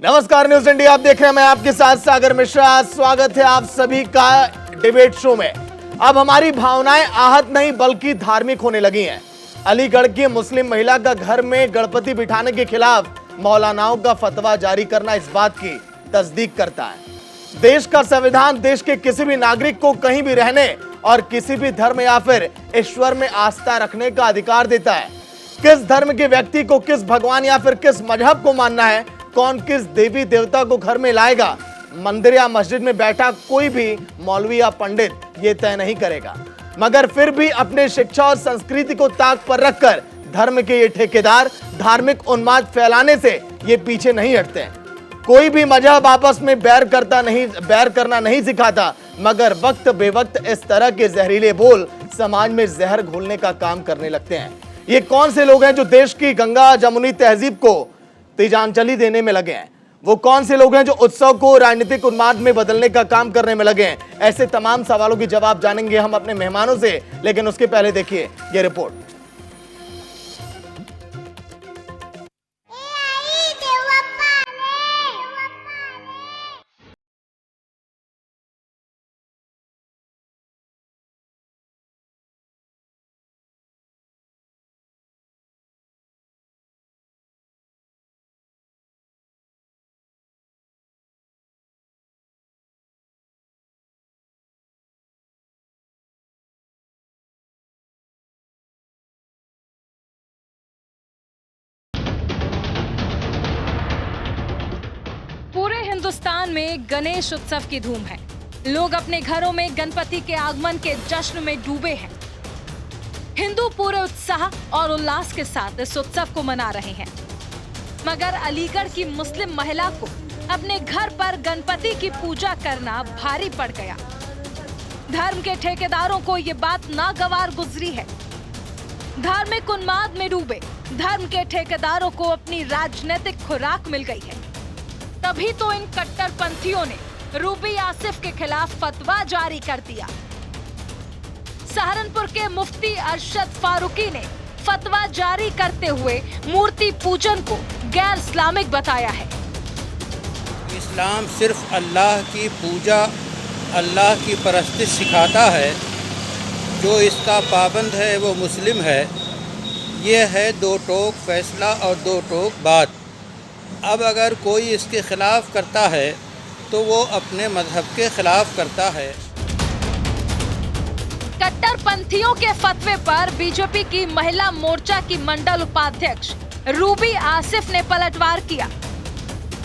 नमस्कार, news India आप देख रहे हैं। मैं आपके साथ सागर मिश्रा। स्वागत है आप सभी का डिबेट शो में। अब हमारी भावनाएं आहत नहीं बल्कि धार्मिक होने लगी हैं। अलीगढ़ की मुस्लिम महिला का घर में गणपति बिठाने के खिलाफ मौलानाओं का फतवा जारी करना इस बात की तस्दीक करता है। देश का संविधान देश के किसी भी नागरिक को कहीं भी रहने और किसी भी धर्म या फिर ईश्वर में आस्था रखने का अधिकार देता है। किस धर्म के व्यक्ति को किस भगवान या फिर किस मजहब को मानना है, कौन किस देवी देवता को घर में लाएगा, मंदिर या मस्जिद में बैठा कोई भी मौलवी या पंडित ये तय नहीं करेगा। मगर फिर भी अपने शिक्षा और संस्कृति को ताक पर रखकर धर्म के ये ठेकेदार धार्मिक उन्माद फैलाने से ये पीछे नहीं हटते हैं। कोई भी मजहब आपस में बैर करना नहीं सिखाता, मगर वक्त बेवक्त इस तरह के जहरीले बोल समाज में जहर घोलने का काम करने लगते हैं। ये कौन से लोग हैं जो देश की गंगा जमुनी तहजीब को तिजांजलि देने में लगे हैं? वो कौन से लोग हैं जो उत्सव को राजनीतिक उन्माद में बदलने का काम करने में लगे हैं? ऐसे तमाम सवालों की जवाब जानेंगे हम अपने मेहमानों से, लेकिन उसके पहले देखिए ये रिपोर्ट। पूरे हिंदुस्तान में गणेश उत्सव की धूम है। लोग अपने घरों में गणपति के आगमन के जश्न में डूबे हैं। हिंदू पूरे उत्साह और उल्लास के साथ इस उत्सव को मना रहे हैं। मगर अलीगढ़ की मुस्लिम महिला को अपने घर पर गणपति की पूजा करना भारी पड़ गया। धर्म के ठेकेदारों को ये बात नागवार गुजरी है। धार्मिक उन्माद में डूबे धर्म के ठेकेदारों को अपनी राजनीतिक खुराक मिल गई है। तभी तो इन कट्टरपंथियों ने रूबी आसिफ के खिलाफ फतवा जारी कर दिया। सहारनपुर के मुफ्ती अरशद फारूकी ने फतवा जारी करते हुए मूर्ति पूजन को गैर इस्लामिक बताया है। इस्लाम सिर्फ अल्लाह की पूजा, अल्लाह की परस्तिश सिखाता है। जो इसका पाबंद है वो मुस्लिम है। ये है दो टोक फैसला और दो टोक बात। अब अगर कोई इसके खिलाफ करता है तो वो अपने मजहब के खिलाफ करता है। कट्टरपंथियों के फतवे पर बीजेपी की महिला मोर्चा की मंडल उपाध्यक्ष रूबी आसिफ ने पलटवार किया।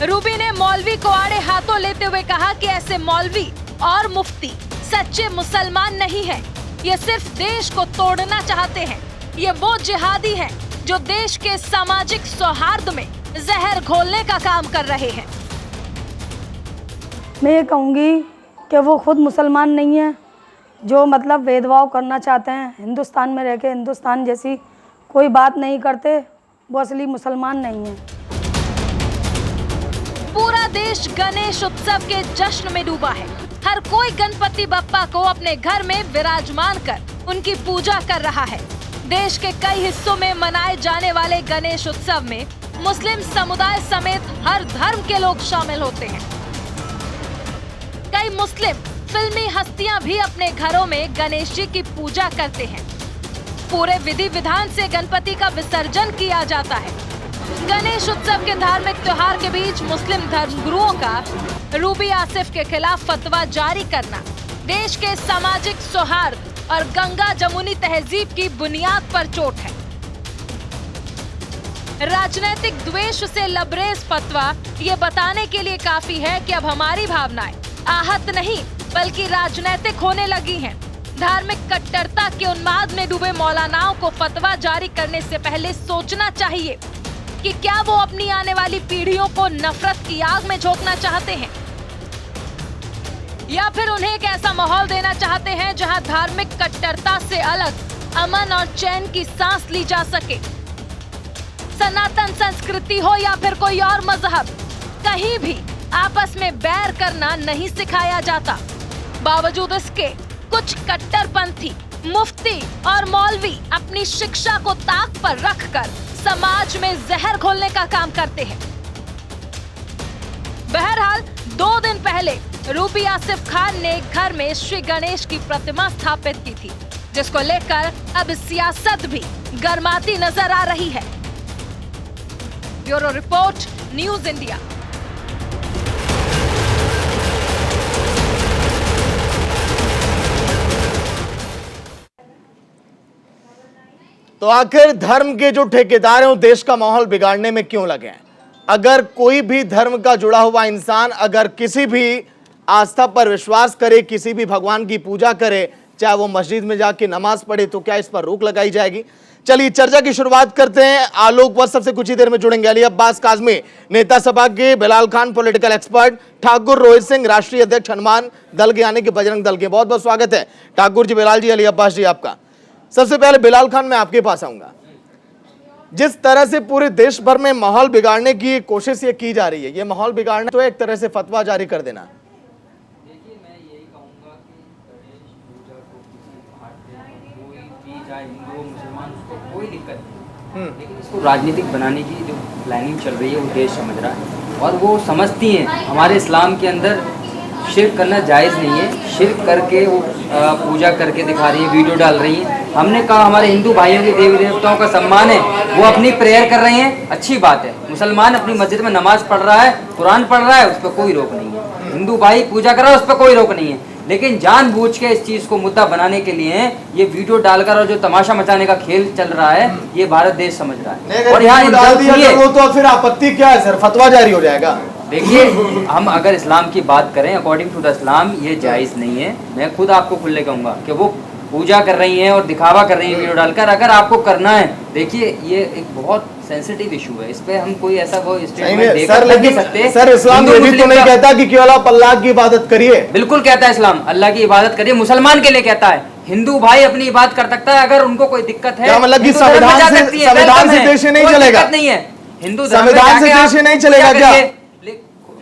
रूबी ने मौलवी को आड़े हाथों लेते हुए कहा कि ऐसे मौलवी और मुफ्ती सच्चे मुसलमान नहीं हैं। ये सिर्फ देश को तोड़ना चाहते हैं। ये वो जिहादी हैं जो देश के सामाजिक सौहार्द में जहर घोलने का काम कर रहे हैं। मैं ये कहूँगी कि वो खुद मुसलमान नहीं है, जो मतलब भेदभाव करना चाहते हैं। हिंदुस्तान में रह के हिंदुस्तान जैसी कोई बात नहीं करते, वो असली मुसलमान नहीं है। पूरा देश गणेश उत्सव के जश्न में डूबा है। हर कोई गणपति बप्पा को अपने घर में विराजमान कर उनकी पूजा कर रहा है। देश के कई हिस्सों में मनाए जाने वाले गणेश उत्सव में मुस्लिम समुदाय समेत हर धर्म के लोग शामिल होते हैं। कई मुस्लिम फिल्मी हस्तियां भी अपने घरों में गणेश जी की पूजा करते हैं। पूरे विधि विधान से गणपति का विसर्जन किया जाता है। गणेश उत्सव के धार्मिक त्योहार के बीच मुस्लिम धर्मगुरुओं का रूबी आसिफ के खिलाफ फतवा जारी करना देश के सामाजिक सौहार्द और गंगा जमुनी तहजीब की बुनियाद पर चोट है। राजनीतिक द्वेष से लबरेज फतवा ये बताने के लिए काफी है कि अब हमारी भावनाएं आहत नहीं बल्कि राजनीतिक होने लगी हैं। धार्मिक कट्टरता के उन्माद में डूबे मौलानाओं को फतवा जारी करने से पहले सोचना चाहिए कि क्या वो अपनी आने वाली पीढ़ियों को नफरत की आग में झोंकना चाहते हैं या फिर उन्हें एक ऐसा माहौल देना चाहते हैं जहां धार्मिक कट्टरता से अलग अमन और चैन की सांस ली जा सके। सनातन संस्कृति हो या फिर कोई और मजहब, कहीं भी आपस में बैर करना नहीं सिखाया जाता। बावजूद इसके कुछ कट्टरपंथी मुफ्ती और मौलवी अपनी शिक्षा को ताक पर रखकर समाज में जहर घोलने का काम करते हैं। दिन पहले रूबी आसिफ खान ने घर में श्री गणेश की प्रतिमा स्थापित की थी, जिसको लेकर अब सियासत भी गर्माती नजर आ रही है। Bureau report, news India. तो आखिर धर्म के जो ठेकेदार हैं वो देश का माहौल बिगाड़ने में क्यों लगे हैं? अगर कोई भी धर्म का जुड़ा हुआ इंसान अगर किसी भी आस्था पर विश्वास करे, किसी भी भगवान की पूजा करे, चाहे वो मस्जिद में जाके नमाज पढ़े, तो क्या इस पर रोक लगाई जाएगी? चलिए चर्चा की शुरुआत करते हैं। आलोक वत्स सबसे कुछ ही देर में जुड़ेंगे। अली अब्बास काज़मी नेता सपा के, बिलाल खान पॉलिटिकल एक्सपर्ट, ठाकुर रोहित सिंह राष्ट्रीय अध्यक्ष हनुमान दल के यानी कि बजरंग दल के। बहुत बहुत स्वागत है ठाकुर जी, बिलाल जी, अली अब्बास जी आपका। सबसे पहले बिलाल खान, मैं आपके पास आऊंगा। जिस तरह से पूरे देश भर में माहौल बिगाड़ने की कोशिश ये की जा रही है, ये माहौल बिगाड़ना तो एक तरह से फतवा जारी कर देना। देखिए, मैं यही कहूँगा कि गणेश पूजा को किसी भारतीय कोई भी चाहे हिंदू मुसलमान, उसको कोई दिक्कत नहीं, लेकिन इसको राजनीतिक बनाने की जो प्लानिंग चल रही है वो देश समझ रहा है, और वो समझती हैं हमारे इस्लाम के अंदर शिर्क करना जायज़ नहीं है। शिर्क करके वो पूजा करके दिखा रही है, वीडियो डाल रही हैं। हमने कहा हमारे हिंदू भाइयों के देवी देवताओं का सम्मान है, वो अपनी प्रेयर कर रहे हैं, अच्छी बात है। मुसलमान अपनी मस्जिद में नमाज पढ़ रहा है, कुरान पढ़ रहा है, उस पर कोई रोक नहीं है। हिंदू भाई पूजा कर रहा है, उस पर कोई रोक नहीं है। लेकिन जानबूझ के इस चीज़ को मुद्दा बनाने के लिए ये वीडियो डालकर और जो तमाशा मचाने का खेल चल रहा है, ये भारत देश समझ रहा है। और यहाँ वो तो फिर आपत्ति क्या है सर? फतवा जारी हो जाएगा। देखिए, हम अगर इस्लाम की बात करें, अकॉर्डिंग टू द इस्लाम ये जायज़ नहीं है। मैं खुद आपको खुले कहूँगा कि वो पूजा कर रही हैं और दिखावा कर रही हैं वीडियो डालकर। अगर आपको करना है, देखिए ये एक बहुत सेंसिटिव इशू है, इस पे हम कोई ऐसा वो स्टेटमेंट देकर नहीं सकते। सर इस्लाम ये भी तो नहीं कहता कि केवल आप अल्लाह की इबादत करिए। बिल्कुल कहता है इस्लाम, अल्लाह की इबादत करिए, मुसलमान के लिए कहता है। हिंदू भाई अपनी इबादत कर सकता है, अगर उनको कोई दिक्कत है, मतलब कि संविधान से देश नहीं चलेगा? नहीं है, हिंदू संविधान से देश नहीं चलेगा क्या?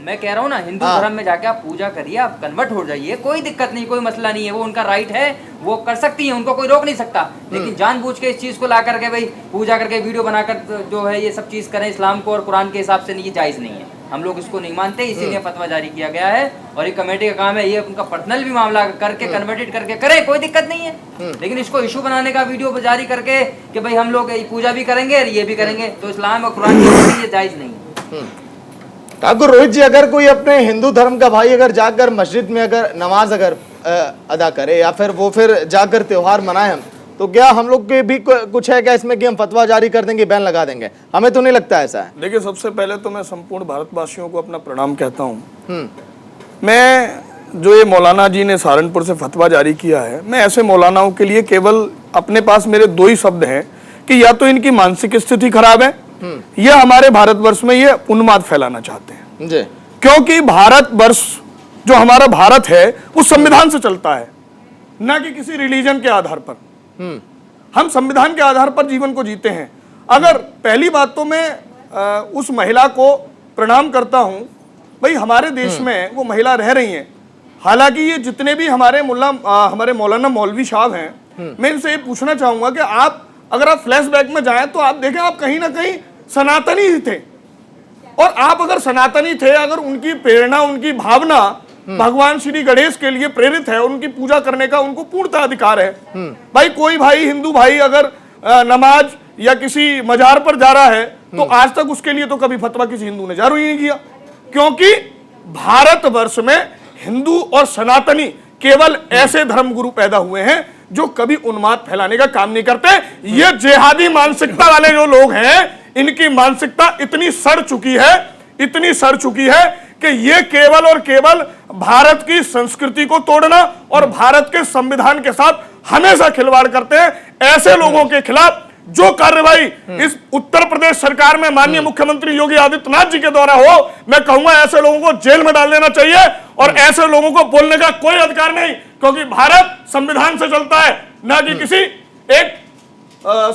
मैं कह रहा हूँ ना, हिंदू धर्म में जाके आप पूजा करिए, आप कन्वर्ट हो जाइए, कोई दिक्कत नहीं, कोई मसला नहीं है, वो उनका राइट है, वो कर सकती हैं, उनको कोई रोक नहीं सकता। लेकिन जानबूझ के इस चीज को ला करके भाई पूजा करके वीडियो बनाकर जो है ये सब चीज करें इस्लाम को और कुरान के हिसाब से, नहीं, ये जायज नहीं है। हम लोग इसको नहीं मानते, इसीलिए फतवा जारी किया गया है। और ये कमेटी का काम है, ये उनका पर्सनल भी मामला करके कन्वर्टेड करके करे, कोई दिक्कत नहीं है। लेकिन इसको इशू बनाने का वीडियो जारी करके कि भाई हम लोग पूजा भी करेंगे और ये भी करेंगे, तो इस्लाम और कुरान की ये जायज नहीं है। ठाकुर रोहित जी, अगर कोई अपने हिंदू धर्म का भाई अगर जाकर मस्जिद में अगर नमाज अगर अदा करे या फिर वो फिर जाकर त्योहार मनाए हम, तो क्या हम लोग के भी कुछ है क्या इसमें कि हम फतवा जारी कर देंगे, बैन लगा देंगे? हमें तो नहीं लगता ऐसा है। देखिए, सबसे पहले तो मैं संपूर्ण भारतवासियों को अपना प्रणाम कहता हूँ। मैं जो ये मौलाना जी ने सहारनपुर से फतवा जारी किया है, मैं ऐसे मौलानाओं के लिए केवल अपने पास मेरे दो ही शब्द हैं कि या तो इनकी मानसिक स्थिति खराब है या हमारे भारतवर्ष में ये उन्माद फैलाना चाहते हैं जी। क्योंकि भारतवर्ष जो हमारा भारत है वो संविधान से चलता है, ना कि किसी रिलीजन के आधार पर। हम संविधान के आधार पर जीवन को जीते हैं। अगर पहली बात तो मैं उस महिला को प्रणाम करता हूं, भाई हमारे देश में वो महिला रह रही हैं। हालांकि ये जितने भी हमारे मौलाना मौलवी साहब हैं, मैं इनसे ये पूछना चाहूंगा कि आप अगर आप फ्लैशबैक में जाएं तो आप देखें आप कहीं ना कहीं सनातनी ही थे, और आप अगर सनातनी थे, अगर उनकी प्रेरणा उनकी भावना भगवान श्री गणेश के लिए प्रेरित है, उनकी पूजा करने का उनको पूर्णतः अधिकार है। भाई कोई भाई हिंदू भाई अगर नमाज या किसी मजार पर जा रहा है तो आज तक उसके लिए तो कभी फतवा किसी हिंदू ने जारी नहीं किया, क्योंकि भारतवर्ष में हिंदू और सनातनी केवल ऐसे धर्मगुरु पैदा हुए हैं जो कभी उन्माद फैलाने का काम नहीं करते। ये जिहादी मानसिकता वाले जो लोग हैं, इनकी मानसिकता इतनी सड़ चुकी है कि ये केवल और केवल भारत की संस्कृति को तोड़ना और भारत के संविधान के साथ हमेशा खिलवाड़ करते हैं। ऐसे लोगों के खिलाफ जो कार्रवाई इस उत्तर प्रदेश सरकार में माननीय मुख्यमंत्री योगी आदित्यनाथ जी के द्वारा हो, मैं कहूंगा ऐसे लोगों को जेल में डाल देना चाहिए और ऐसे लोगों को बोलने का कोई अधिकार नहीं, क्योंकि भारत संविधान से चलता है, ना कि किसी एक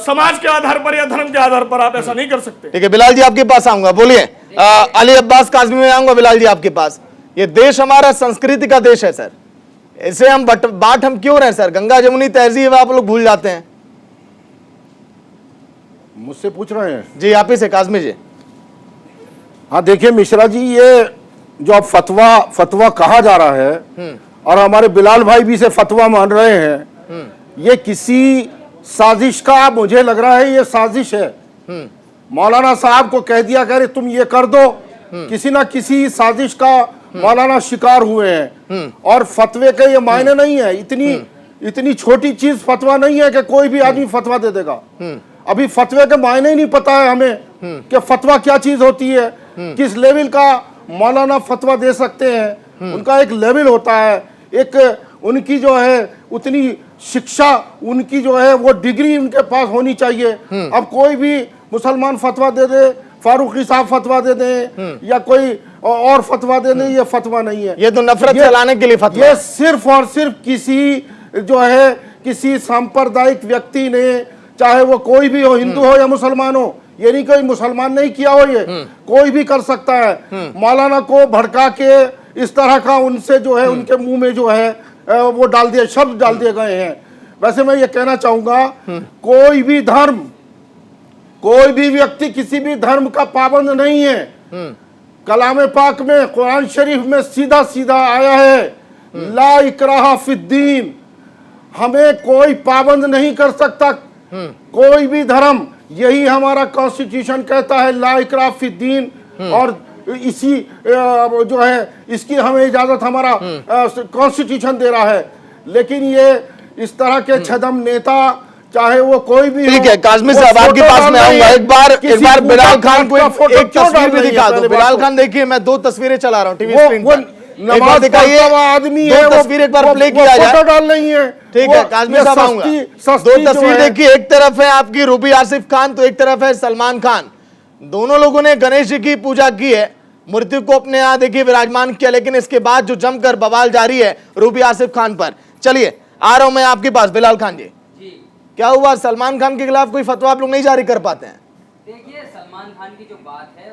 समाज के आधार पर या धर्म के आधार पर। आप ऐसा नहीं कर सकते। ठीक है, बिलाल जी आपके पास आऊंगा, बोलिए। अली अब्बास काज़मी में आऊंगा। बिलाल जी आपके पास, ये देश हमारा संस्कृति का देश है सर, इसे हम बाट हम क्यों रहे सर? गंगा जमुनी तहजीब आप लोग भूल जाते हैं। मुझसे पूछ रहे हैं जी, आप ही से काज़मी जी। हाँ देखिए मिश्रा जी, ये जो अब फतवा कहा जा रहा है और हमारे बिलाल भाई भी इसे फतवा मान रहे हैं, ये किसी साजिश का मुझे लग रहा है, ये साजिश है। मौलाना साहब को कह दिया करे तुम ये कर दो, किसी ना किसी साजिश का मौलाना शिकार हुए हैं। और फतवे के ये मायने नहीं है, इतनी छोटी चीज फतवा नहीं है कि कोई भी आदमी फतवा दे देगा। अभी फतवे के मायने ही नहीं पता है हमें कि फतवा क्या चीज होती है, किस लेवल का मौलाना फतवा दे सकते हैं। उनका एक लेवल होता है, एक उनकी जो है उतनी शिक्षा, उनकी जो है वो डिग्री उनके पास होनी चाहिए। अब कोई भी मुसलमान फतवा दे दे, फारूकी साहब फतवा दे दें या कोई और फतवा दे दें, ये फतवा नहीं है। ये तो नफरत फैलाने के लिए फतवा ये सिर्फ और सिर्फ किसी सांप्रदायिक व्यक्ति ने, चाहे वो कोई भी हो, हिंदू हो या मुसलमान हो, ये नहीं कोई मुसलमान नहीं किया हो, ये कोई भी कर सकता है। मौलाना को भड़का के इस तरह का उनसे जो है उनके मुंह में जो है वो डाल दिए, शब्द डाल दिए गए हैं। वैसे मैं ये कहना चाहूंगा, कोई भी धर्म, कोई भी व्यक्ति किसी भी धर्म का पाबंद नहीं है। कलाम पाक में, कुरान शरीफ में सीधा सीधा आया है, ला इकराहा फिद्दीन, हमें कोई पाबंद नहीं कर सकता कोई भी धर्म। यही हमारा कॉन्स्टिट्यूशन कहता है, ला इकराहा फिद्दीन। और इसी जो है इसकी हमें इजाजत हमारा कॉन्स्टिट्यूशन दे रहा है। लेकिन ये इस तरह के छदम नेता, चाहे वो कोई भी, ठीक है काज़मी साहब आपके पास में आऊंगा। एक बार बिलाल खान को एक तस्वीर भी दिखा दो। बिलाल खान देखिए, मैं 2 तस्वीरें चला रहा हूँ टीवी स्क्रीन पर, एक बार दिखाइए। आदमी है, तस्वीर एक बार प्ले किया जाए, फोटो डाल नहीं है। ठीक है काज़मी साहब आऊंगा। 2 तस्वीर देखिए, एक तरफ है आपकी रूबी आसिफ खान, तो एक तरफ है सलमान खान। दोनों लोगों ने गणेश जी की पूजा की है, मूर्ति को अपने यहाँ देखिए विराजमान किया, लेकिन इसके बाद जो जमकर बवाल जारी है रूबी आसिफ खान पर। चलिए आ रहा हूं मैं आपके पास। बिलाल खान जी, क्या हुआ, सलमान खान के खिलाफ कोई फतवा आप लोग नहीं जारी कर पाते हैं? देखिए, सलमान खान की जो बात है,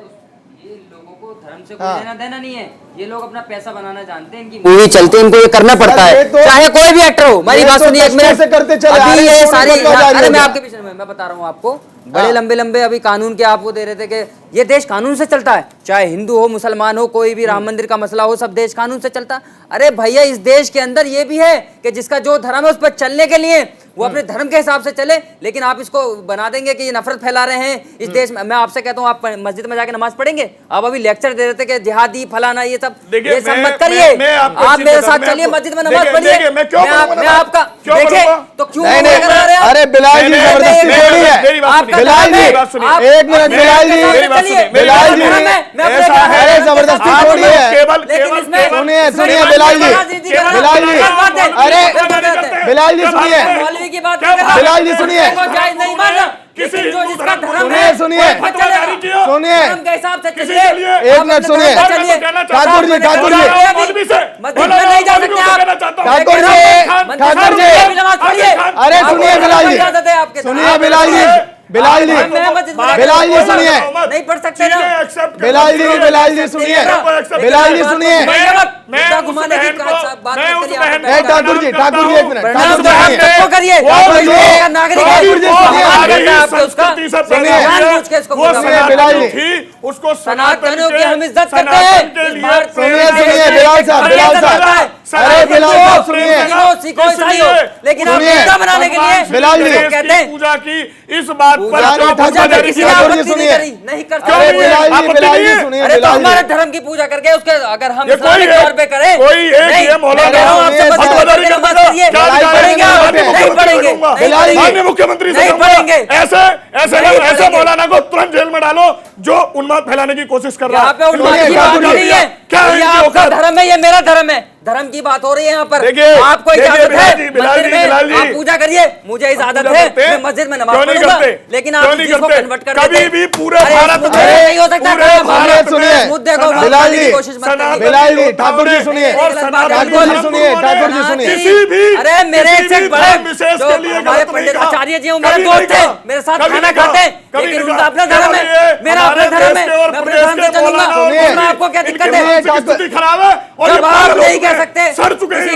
ये लोगों को धर्म से कोई लेना देना नहीं है। ये लोग अपना पैसा बनाना जानते हैं, इनकी मूवी चलती है, इनको ये करना पड़ता है, चाहे कोई भी एक्टर हो। मेरी बात सुनिए एक मिनट से करते चले। अभी ये सारी, अरे मैं आपके पीछे मैं बता रहा हूँ आपको, बड़े लंबे लंबे अभी कानून के आपको दे रहे थे कि ये देश कानून से चलता है, चाहे हिंदू हो, मुसलमान हो, कोई भी राम मंदिर का मसला हो, सब देश कानून से चलता। अरे भैया, इस देश के अंदर ये भी है कि जिसका जो धर्म है उस पर चलने के लिए वो अपने धर्म के हिसाब से चले। लेकिन आप इसको बना देंगे कि ये नफरत फैला रहे हैं इस देश में। मैं आपसे कहता हूँ, आप मस्जिद में जाके नमाज पढ़ेंगे? आप अभी लेक्चर दे रहे थे कि जिहादी फलाना ये सब मत करिए। आप मेरे साथ चलिए, मस्जिद में नमाज पढ़िए। मैं आपका देखिए तो क्यों? अरे बिलाल जी जबरदस्ती थोड़ी है। बिलाल जी एक मिनट, बिलाल जी, बिलाल जी, अरे जबरदस्ती थोड़ी है। सुनिए सुनिए बिलाल जी, बिलाल जी, अरे बिलाल जी सुनिए, बिलाल जी सुनिए, जो जिसका धर्म सुनिए है, सुनिए सुनिए, धर्म के हिसाब से चलिए। एक मिनट सुनिए, ठाकुर जी, ठाकुर जी, मस्जिद में नहीं जा सकते आप, ठाकुर जी, ठाकुर जी, नमाज पढ़िए। अरे सुनिए बिलाल जी, सुनिए बिलाल जी, बिलाल जी, बिलाल जी सुनिए, नहीं पढ़ सकते ना बिलाल जी, बिलाल जी सुनिए, बिलाल जी सुनिए, घुमाने की बात ए ठाकुर जी, ठाकुर जी एक मिनट, ठाकुर जी सबको करिए, नागरिक सुनिए, बिलाल जी, उसको सनातनियों की हम इज्जत करते हैं। सुनिए सुनिए बिलाल साहब, बिलाल साहब, अरे बिलाल साहब सुनिए, सीखो ईसाई हो, लेकिन आप पूजा बनाने के लिए बिलाल जी कहते हैं पूजा की इस बात पर ठाकुर जी सुनिए, नहीं कर अरे बिलाल जी, बिलाल जी सुनिए, अरे तो बिलाल हमारे जी, धर्म की पूजा करके उसके अगर हम ये इस्लामिक कोई है, तौर पे करें, कोई एक नहीं, ये मौलाना मैं कह रहा हूं आपसे सुनिए, मस्जिद फतवादारी में करता नमाज पढ़िए। क्या नहीं पढ़ेंगे आप, नहीं पढ़ेंगे, बिलाल जी, माननीय मुख्यमंत्री से नहीं कहूंगा, पढ़ेंगे, ऐसे ऐसे नहीं ऐसे पढ़ेंगे। मौलाना को तुरंत जेल में डालो जो उन्माद फैलाने की कोशिश कर रहा यहाँ पे उन्माद की बात हो रही है। ये आपका धर्म है, ये मेरा धर्म है, धर्म की बात हो रही है यहाँ पर। देखिए, आपको देखिए, इजाजत बिलाल है जी, बिलाल मंदिर जी, बिलाल में जी। आप पूजा करिए, मुझे इजाजत पूजा है, करते हैं? मैं मस्जिद में नमाज क्यों नहीं पढ़ूंगा, करते? लेकिन क्यों आप नहीं इसको करते? कन्वर्ट कर कभी देते भी हैं। पूरे अरे इस भारत मुद्दे में- पे नहीं हो सकता, पूरे आप भारत सुनिए, इस मुद्दे को सनातन- बिलाल बनाने की जी, कोशिश मत करिए। बिलाल जी, ठाकुर जी सुनिए, और सनातन ठाकुर जी सुनिए, ठाकुर जी सुनिए, किसी भी अरे मेरे किसी से भी बड़े धर्म विशेष जो के लिए हमारे गलत नहीं पंडित कहा। आचार्य जी, वो मेरे कभी दोस्त नहीं थे, कहा। मेरे साथ कभी खाना नहीं कहा। खाते हैं, कभी लेकिन नहीं उनका कहा। अपना धर्म है, मेरा अपना हमारे धर्म है, देश के और मैं अपने प्रदेश धर्म से के चलूंगा, मौलाना और उसमें आपको क्या दिक्कत है? इनकी मानसिक स्थिति खराब है और जब ये आप पागल हो नहीं चुके कह हैं, सकते सड़ चुके हैं किसी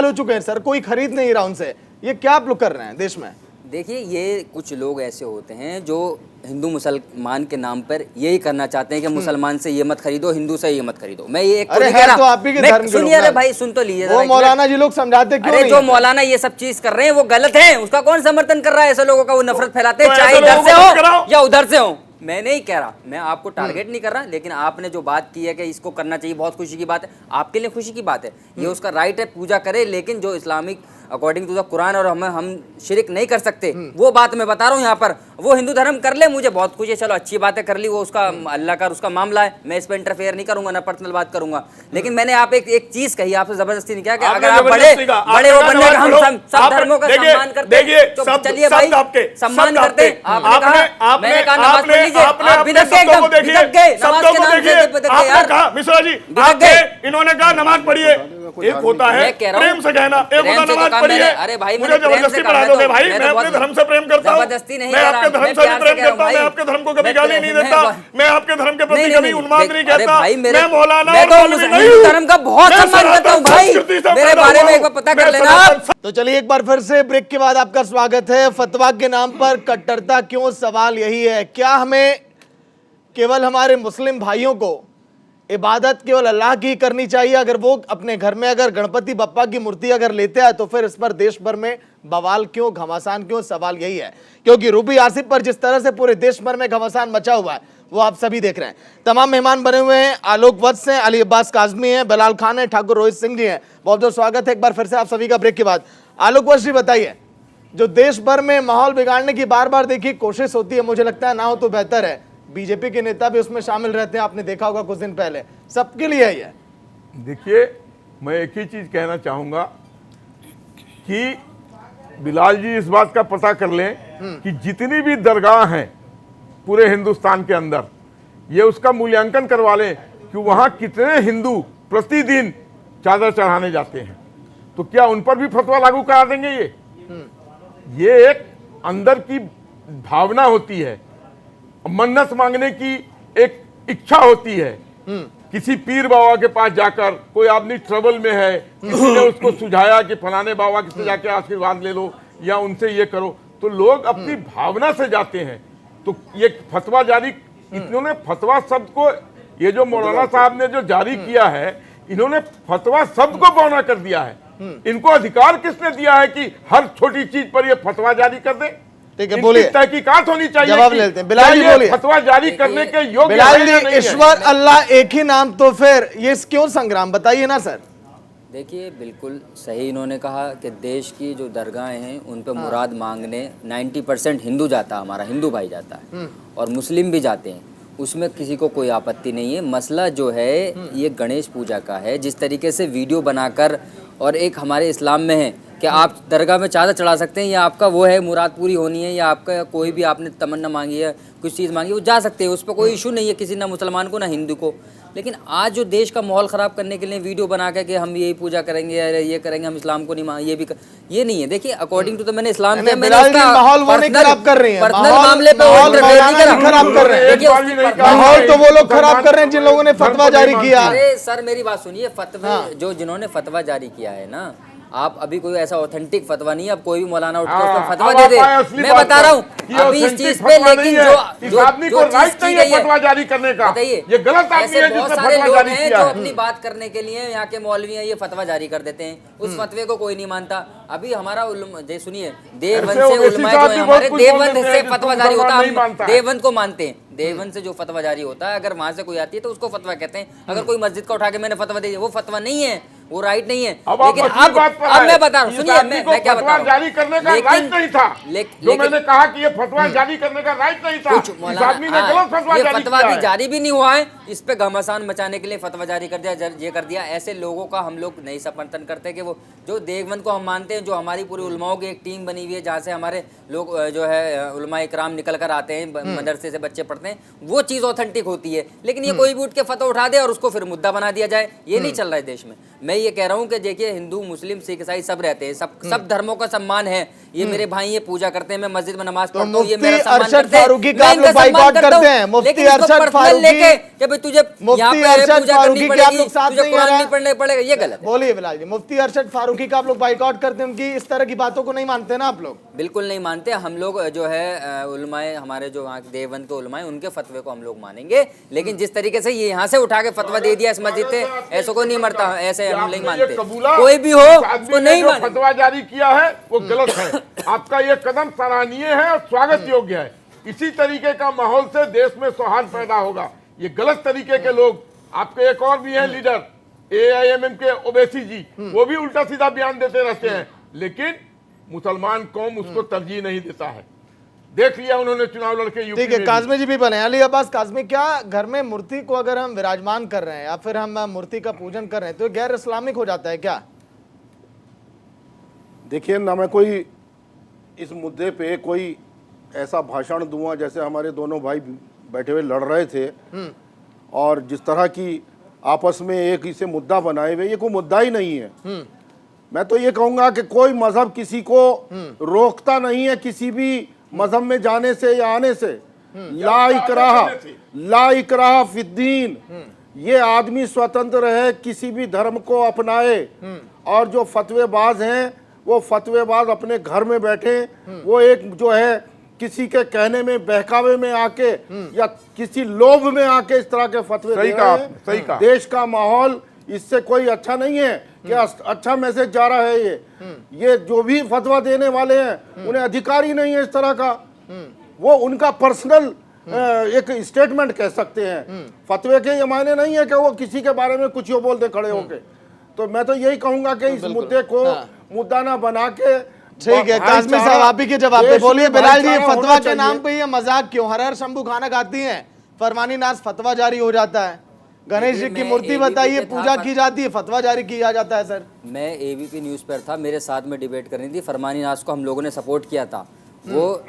साल हो चुके हैं सर, कोई खरीद नहीं रहा उनसे, ये क्या आप लोग कर रहे हैं देश में? देखिए, ये कुछ लोग ऐसे होते हैं जो हिंदू मुसलमान के नाम पर यही करना चाहते हैं कि मुसलमान से ये मत खरीदो, हिंदू से ये मत खरीदो। मैं ये एक तो अरे नहीं है कह रहा, तो आप ही के मैं- धर्म के सुनिए, लोग अरे ना। भाई सुन तो लीजिए वो जरा, एक मौलाना जी लोग समझाते क्यों अरे नहीं जो है? मौलाना ये सब चीज कर रहे हैं वो गलत है, उसका कौन समर्थन कर रहा है? ऐसे लोगों का वो नफरत फैलाते हैं, तो चाहे ऐसे इधर लोगों से को मत हो कराओ। या उधर से हो। मैं नहीं कह रहा, मैं आपको टारगेट नहीं कर रहा, लेकिन आपने जो बात की है कि इसको करना चाहिए, बहुत खुशी की बात है, आपके लिए खुशी की बात है, ये उसका राइट है, पूजा करे, लेकिन जो Islamic according to the Quran और हम शिरक नहीं कर सकते, वो बात मैं बता रहा हूँ यहाँ पर। वो हिंदू धर्म कर ले, मुझे बहुत खुशी है, चलो अच्छी बात है, कर ली, वो उसका अल्लाह का उसका मामला है, मैं इस पर इंटरफेयर नहीं करूंगा, ना पर्सनल बात करूंगा। लेकिन मैंने आप एक चीज कही, आपसे जबरदस्ती नहीं किया कि अगर आप बड़े बड़े वो बनने का, हम सब धर्मों का सम्मान करते हैं, तो चलिए भाई सम्मान करते हैं। आपने कहा, मैंने कहा नमाज पढ़ लीजिए, आप बिदक गए, एकदम बिदक गए, नमाज के नाम से बिदक गए यार, मिश्रा जी, बिदक गए। इन्होंने कहा नमाज पढ़िए, एक होता है मैं कह रहा हूं, प्रेम से कहना, एक प्रेम होता से तो नमाज कहा पढ़िए। मैंने, अरे भाई मुझे मैंने प्रेम जबरदस्ती से कहा, पढ़ा मैं दोगे तो- भाई, मैं मैं तो अपने बहुत- धर्म से प्रेम करता हूं, जबरदस्ती नहीं मैं कह आपके रहा, धर्म मैं से भी प्यार से प्रेम कह रहा हूं करता हूं, मैं भाई। आपके धर्म को कभी मैं गाली नहीं प्रेम- देता, मैं- मैं आपके धर्म के प्रति नहीं, कभी नहीं, उन्माद देख- नहीं अरे कहता, भाई, मैं मौलाना मैं और तो मौलवी नहीं हिंदू हूं। धर्म का बहुत मैं सम्मान करता हूं सनातन भाई, संस्कृति से मेरे पैदा बारे हुआ में एक हूं। बार पता मैं कर लेना सनातन आप। तो चलिए एक बार फिर से ब्रेक के बाद आपका स्वागत है। फतवा के नाम पर कट्टरता क्यों? सवाल यही है, क्या हमें केवल हमारे मुस्लिम भाइयों को इबादत केवल अल्लाह की करनी चाहिए? अगर वो अपने घर में अगर गणपति बप्पा की मूर्ति अगर लेते हैं तो फिर इस पर देश भर में बवाल क्यों, घमासान क्यों? सवाल यही है, क्योंकि रूबी आसिफ पर जिस तरह से पूरे देश भर में घमासान मचा हुआ है वो आप सभी देख रहे हैं। तमाम मेहमान बने हुए हैं, आलोक वत्स हैं, अली अब्बास काजमी हैं, बिलाल खान हैं, ठाकुर रोहित सिंह जी हैं। बहुत बहुत स्वागत है एक बार फिर से आप सभी का ब्रेक के बाद। आलोक वत्स जी बताइए, जो देश भर में माहौल बिगाड़ने की बार बार देखिए कोशिश होती है, मुझे लगता है ना हो तो बेहतर है, बीजेपी के नेता भी उसमें शामिल रहते हैं, आपने देखा होगा कुछ दिन पहले, सबके लिए है ये। देखिए, मैं एक ही चीज कहना चाहूंगा कि बिलाल जी इस बात का पता कर लें कि जितनी भी दरगाह हैं पूरे हिंदुस्तान के अंदर, ये उसका मूल्यांकन करवा लें कि वहां कितने हिंदू प्रतिदिन चादर चढ़ाने जाते हैं, तो क्या उन पर भी फतवा लागू करा देंगे? ये एक अंदर की भावना होती है, मन्नत मांगने की एक इच्छा होती है। किसी पीर बाबा के पास जाकर कोई आदमी ट्रबल में है, किसी ने उसको सुझाया कि फलाने बाबा से जाके आशीर्वाद ले लो या उनसे ये करो, तो लोग अपनी भावना से जाते हैं। तो ये फतवा जारी, इन्होंने फतवा शब्द को, ये जो मौलाना साहब ने जो जारी किया है, इन्होंने फतवा शब्द को बौना कर दिया है। इनको अधिकार किसने दिया है कि हर छोटी चीज पर ये फतवा जारी कर दे? ठीक है, बोलिए, तहकीकात होनी चाहिए। जवाब लेते हैं। बिलाल जी बोलिए, फतवा जारी करने के योग्य बिलाल है या जी, नहीं है? ईश्वर अल्लाह एक ही नाम, तो फिर ये क्यों संग्राम, बताइए ना सर। देखिए, बिल्कुल सही इन्होंने कहा कि देश की जो दरगाहें हैं उन पे मुराद मांगने 90% हिंदू जाता है, हमारा हिंदू भाई जाता है, और मुस्लिम भी जाते हैं, उसमें किसी को कोई आपत्ति नहीं है। मसला जो है ये गणेश पूजा का है, जिस तरीके से वीडियो बनाकर, और एक हमारे इस्लाम में है कि आप दरगाह में चादर चढ़ा सकते हैं, या आपका वो है मुराद पूरी होनी है, या आपका कोई भी आपने तमन्ना मांगी है, कुछ चीज़ मांगी, वो जा सकते हैं, उस पर कोई इशू नहीं है किसी, ना मुसलमान को ना हिंदू को। लेकिन आज जो देश का माहौल ख़राब करने के लिए वीडियो बना के कि हम यही पूजा करेंगे, ये करेंगे, हम इस्लाम को नहीं मान, ये नहीं है। देखिए, अकॉर्डिंग टू तो मैंने इस्लाम नहीं, किया, मैंने बिलाल जी, उसका माहौल वो नहीं पर्सनल- खराब कर रही हैं, पर्सनल माहौल- मामले पे माहौल इंटरफेयर मौलाना नहीं करा। नहीं खराब कर रहे हैं। देखिए, एक बार भी नहीं कहा। माहौल तो वो लोग खराब कर रहे हैं जिन लोगों ने फतवा जारी किया। अरे सर, मेरी बात सुनिए, फतवे जो जिन्होंने फतवा जारी किया है ना, आप अभी कोई ऐसा ऑथेंटिक फतवा नहीं है, अब कोई भी मौलाना उठ के उस पर फतवा अब दे आप दे। आए असली मैं बात बता पर रहा हूँ कि अभी इस authentic चीज पे, फतवा लेकिन नहीं है। इस आदमी को चीज राइट की नहीं गई है फतवा जारी करने का। बताइए, ये गलत आदमी ऐसे है बहुत जिसने सारे फतवा लोग जारी हैं किया जो है। अपनी बात करने के लिए यहाँ के मौलवी हैं, ये फतवा जारी कर देते हैं, उस फतवे को कोई नहीं मानता। अभी हमारा सुनिए, देवबंद ऐसे से ओवैसी उलमा साहब जो भी है बहुत हमारे, कुछ देवबंद बोलते हैं से जिसको फतवा जारी होता मुसलमान नहीं है, मानता हम है। देवबंद को मानते हैं, देवबंद से जो फतवा जारी होता है, अगर वहां से कोई आती है तो उसको फतवा कहते हैं। अगर कोई मस्जिद का उठा के मैंने फतवा दे दिया, वो फतवा नहीं है, वो राइट नहीं है। अब आप लेकिन असली बात पर अब आए। मैं बता रहा हूँ, इस सुनिए, आदमी को मैं क्या बता फतवा रहा हूँ, जारी करने का राइट नहीं था। जो मैंने कहा कि ये फतवा जारी करने का राइट नहीं था, कुछ इस मौलाना, आदमी ने गलत फतवा ये जारी फतवा किया भी है। जारी भी नहीं हुआ है, इस पे घमासान मचाने के लिए फतवा जारी कर दिया, ये कर दिया। ऐसे लोगों का हम लोग नहीं समर्थन करते कि वो जो देवबंद को हम मानते हैं, जो हमारी पूरी उलमाओं की एक टीम बनी हुई है, जहाँ से हमारे लोग जो है उलमा इकराम निकल कर आते हैं, मदरसे से बच्चे पढ़ते हैं, वो चीज़ ऑथेंटिक होती है। लेकिन ये कोई भी उठ के फतवा उठा दे और उसको फिर मुद्दा बना दिया जाए, ये नहीं चल रहा है देश में। मैं ये कह रहा हूँ कि देखिए हिंदू मुस्लिम सिख ईसाई सब रहते हैं, सब धर्मों का सम्मान है। ये मेरे भाई ये पूजा करते हैं, मैं मस्जिद में नमाज पढ़ता हूँ, ये मेरा सम्मान करते हैं, फारूकी का मैं आप लोग इनका सम्मान बाइकआउट करता करते हूं। हैं। मुफ्ती लेकिन इसको अरशद पर्सनल फारूकी लेके कि भाई तुझे यहाँ पे अरशद पूजा फारूकी करनी के आप पड़ेगी, लोग साथ तुझे नहीं आ कुरान रहा नहीं पढ़ने पड़ेगा, ये गलत है। बोलिए बिलाल जी, मुफ्ती अरशद फारूकी का आप लोग बाइकआउट करते हैं, उनकी इस तरह की बातों को नहीं मानते ना आप लोग? बिल्कुल नहीं मानते हम लोग। जो है उलमाए हमारे जो वहाँ देवबंद के उलमाए, उनके फतवे को हम लोग मानेंगे। लेकिन जिस तरीके से ये यहाँ से उठा के फतवा दे दिया इस मस्जिद से, ऐसे को नहीं मरता, ऐसे हम नहीं मानते। कोई भी हो उसको नहीं मानते। फतवा जारी किया है वो गलत है। आपका ये कदम सराहनीय है और स्वागत योग्य है। इसी तरीके का माहौल से देश में सौहार्द पैदा होगा। ये गलत तरीके के लोग, आपके एक और भी हैं लीडर AIMM के ओवैसी जी, वो भी उल्टा सीधा बयान देते रहते हैं, लेकिन मुसलमान कौम उसको तरजीह नहीं देता है। देख लिया उन्होंने चुनाव लड़के यूपी ठीक है, में काज़मी जी भी बने। अली अब्बास काज़मी, क्या घर में मूर्ति को अगर हम विराजमान कर रहे हैं या फिर हम मूर्ति का पूजन कर रहे हैं तो गैर इस्लामिक हो जाता है क्या? देखिए ना, मैं कोई इस मुद्दे पे कोई ऐसा भाषण दूंगा जैसे हमारे दोनों भाई बैठे हुए लड़ रहे थे और जिस तरह की आपस में एक इसे मुद्दा बनाए हुए, ये कोई मुद्दा ही नहीं है। मैं तो ये कहूंगा कि कोई मजहब किसी को रोकता नहीं है किसी भी मजहब में जाने से या आने से। ला इकराह फिद्दीन, ये आदमी स्वतंत्र है किसी भी धर्म को अपनाए। और जो फतवेबाज हैं वो फतवेबाज अपने घर में बैठे, वो एक जो है किसी के कहने में बहकावे में आके या किसी लोभ में आके इस तरह के फतवे दे रहे हैं। सही कहा। देश का माहौल इससे कोई अच्छा नहीं है कि अच्छा मैसेज जा रहा है। ये जो भी फतवा देने वाले हैं उन्हें अधिकार ही नहीं है इस तरह का। वो उनका पर्सनल एक स्टेटमेंट कह सकते हैं। फतवे के ये मायने नहीं है कि वो किसी के बारे में कुछ बोल दे खड़े होके। तो मैं तो यही कहूंगा कि इस मुद्दे को मुद्दा ना बना के। ठीक है, काज़मी साहब आप ही के जवाब पे बोलिए। बिलाल जी, फतवा के नाम पे ये मजाक क्यों? हर हर शंभू खाना खाती हैं, फरमानी नाज फतवा जारी हो जाता है। गणेश जी की मूर्ति बताइए, पूजा की जाती है, फतवा जारी किया जाता है। सर, मैं ABP न्यूज़ पर था, मेरे साथ में डिबेट करनी थी। फरमानी नाज को हम लोगों ने सपोर्ट किया था। वो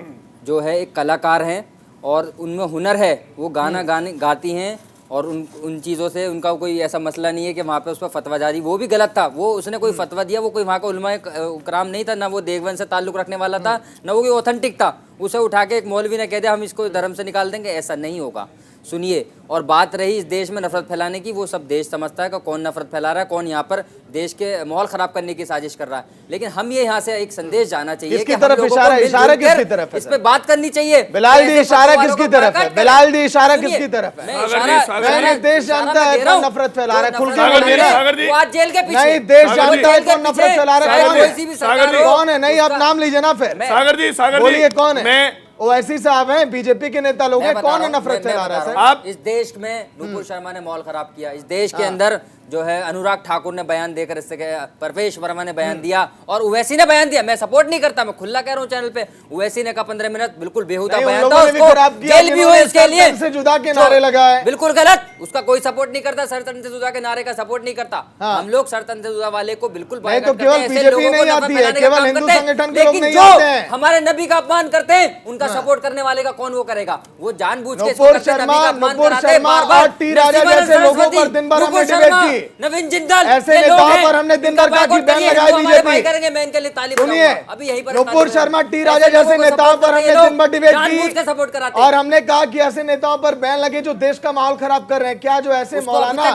जो है एक कलाकार हैं और उनमें हुनर है, वो गाना गाती हैं और उन चीज़ों से उनका कोई ऐसा मसला नहीं है कि वहाँ पे उस पर फतवा जारी, वो भी गलत था। वो उसने कोई फतवा दिया, वो कोई वहाँ का उलमाए कराम नहीं था, ना वो देवबंद से ताल्लुक़ रखने वाला था, ना वो कोई ऑथेंटिक था। उसे उठा के एक मौलवी ने कह दिया हम इसको धर्म से निकाल देंगे, ऐसा नहीं होगा। सुनिए, और बात रही इस देश में नफरत फैलाने की, वो सब देश समझता है कि कौन नफरत फैला रहा है, कौन यहाँ पर देश के माहौल खराब करने की साजिश कर रहा है। लेकिन हम ये यहाँ से एक संदेश जाना चाहिए कि किसकी तरफ इशारा किसकी तरफ है? इस पे बात करनी चाहिए। बिलाल जी, इशारा किसकी तरफ है? बिलाल जी, इशारा किसकी तरफ है? मैंने देश जानता है कौन नफरत फैला रहा है, खुल के बोलिए ना। आज जेल के पीछे नहीं, देश जानता है कौन नफरत फैला रहा है। कौन है? नहीं, आप नाम लीजिए ना फिर। सागर जी बोलिए कौन है? ओवैसी साहब हैं, बीजेपी के नेता लोग हैं, कौन है नफरत फैला रहा है? सर, आप इस देश में नुपुर शर्मा ने माहौल खराब किया। इस देश के अंदर जो है अनुराग ठाकुर ने बयान देकर, इससे परवेश वर्मा ने बयान दिया और ओवैसी ने बयान दिया। मैं सपोर्ट नहीं करता, मैं खुला कह रहा हूँ चैनल पे। ओवैसी ने कहा 15 मिनट बिल्कुल बेहुदा बयान था, उसको जेल भी हुई इसके लिए, से जुदा के नारे लगाए, बिल्कुल गलत। उसका कोई सपोर्ट नहीं करता, सरतन से जुदा के नारे का सपोर्ट नहीं करता। हम लोग सरतन से जुदा वाले को बिल्कुल नहीं, तो केवल बीजेपी नहीं आती है, केवल हिंदू संगठन के लोग नहीं आते हैं। हमारे नबी का अपमान करते हैं, उनका सपोर्ट करने वाले का कौन वो करेगा? वो जानबूझ के नुपुर शर्मा और टी राजा जैसे लोगों पर दिन भर हमने डिबेट की। नवीन जिंदाल ऐसे नेताओं पर हमने दिन भर कहा कि बैन लगाई बीजेपी। करेंगे, मैं इनके लिए ताली सुनिए, अभी यही पर नुपुर शर्मा टी राजा जैसे नेताओं पर हमने दिन भर डिबेट की सपोर्ट कराते और हमने कहा कि ऐसे नेताओं पर बैन लगे जो देश का माहौल खराब कर रहे हैं। क्या जो ऐसे मौलाना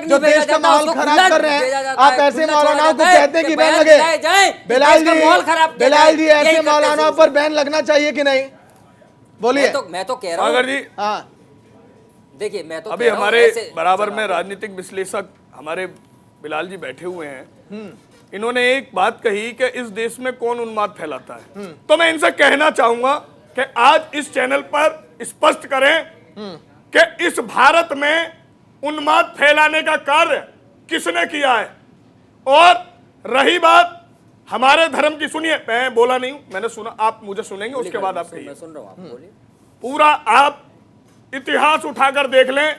जो देश का माहौल खराब कर रहे हैं, आप ऐसे मौलानाओं को कहते हैं कि बैन लगे? बिलाल जी, ऐसे मौलानाओं पर बैन लगना चाहिए कि नहीं? बोलिए। मैं तो कह रहा हूँ, हाँ, देखिए मैं तो अभी हमारे बराबर में राजनीतिक विश्लेषक हमारे बिलाल जी बैठे हुए हैं। इन्होंने एक बात कही कि इस देश में कौन उन्माद फैलाता है। तो मैं इनसे कहना चाहूंगा कि आज इस चैनल पर स्पष्ट करें कि इस भारत में उन्माद फैलाने का कार्य किसने किया है। और रही बात हमारे धर्म की, सुनिए, मैं बोला नहीं हूं, मैंने सुना, आप मुझे सुनेंगे, उसके बाद आप कहिए। सुन रहा हूँ, आप बोलिए। पूरा आप इतिहास उठाकर देख लें,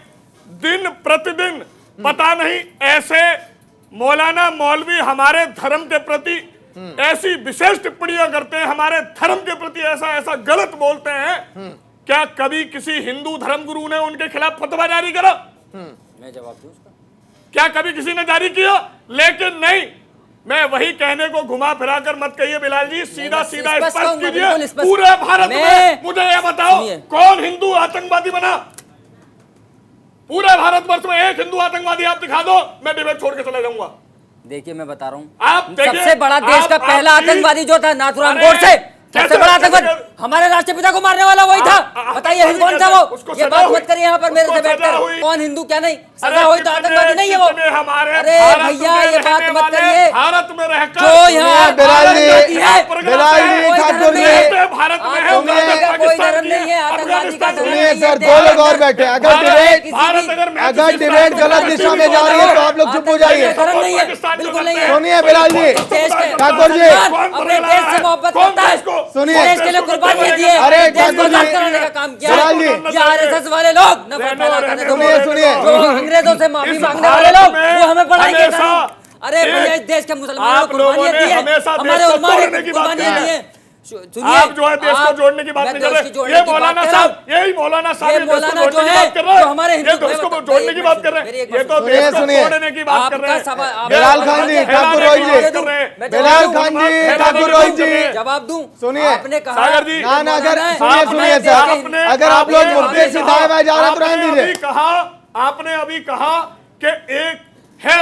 दिन प्रतिदिन पता नहीं ऐसे मौलाना मौलवी हमारे धर्म के प्रति ऐसी विशेष टिप्पणियां करते हैं, हमारे धर्म के प्रति ऐसा ऐसा गलत बोलते हैं। क्या कभी किसी हिंदू धर्मगुरु ने उनके खिलाफ फतवा जारी करा? मैं जवाब दूं उसका। क्या कभी किसी ने जारी किया? लेकिन नहीं, मैं वही कहने को घुमा फिरा कर मत कहिए बिलाल जी, सीधा सीधा स्पष्ट कीजिए पूरे भारत में। मुझे ये बताओ कौन हिंदू आतंकवादी बना? पूरे भारतवर्ष में एक हिंदू आतंकवादी आप दिखा दो, मैं डिबेट छोड़ के चले जाऊंगा। देखिए मैं बता रहा हूँ, आप सबसे बड़ा देश का पहला आतंकवादी जो था नाथुराम गोडसे, सबसे बड़ा आतंकवादी हमारे राष्ट्रपिता को मारने वाला वही था। बताइए कौन था वो? ये बात मत करिए यहाँ पर मेरे से बैठकर, कौन हिंदू क्या नहीं, सजा हुई तो आतंकवादी नहीं है वो। अरे भैया ये बात मत करिए, भारत में रहकर जो यहाँ बिलाल जी, ठाकुर जी, भारत में है, कोई धर्म नहीं है आतंकवादी का। सुनिए सर, दो लोग और बैठे हैं। अगर डिबेट गलत दिशा में जा रही है तो आप लोग चुप हो जाइए। धर्म नहीं है, बिल्कुल नहीं है। सुनिए बिलाल जी, ठाकुर जी, अपने देश से मोहब्बत करता है, सुनिए, देश के लिए कुर्बानियां दी है, अरे देश को ठाकुर जी, आजाद कराने का काम किया है। बिलाल जी, ये आरएसएस वाले लोग नफरत पैदा करने दो, सुनिए, जो अंग्रेजों से माफी मांगने वाले लोग वो हमें पढ़ाएंगे। अरे भैया इस देश के मुसलमानों को कुर्बानियां दी है, हमारे उलमा ने कुर्बानियां दी है। आप जो है देश को जोड़ने की बात नहीं कर रहे, ये मौलाना साहब, यही मौलाना साहब ये मौलाना जो है जो हमारे ये देश को जोड़ने की बात कर रहे हैं, ये तो देश को तोड़ने की बात कर रहे हैं। बिलाल खान जी, ठाकुर रोहित जी, बिलाल खान जी, ठाकुर रोहित जी, जवाब दूं? सुनिए, आपने कहा सागर जी, ना अगर सुनिए सर, अगर आप लोग मुद्दे से दाएं बाएं जा रहे हैं तो रहने दीजिए। आपने अभी कहा कि एक है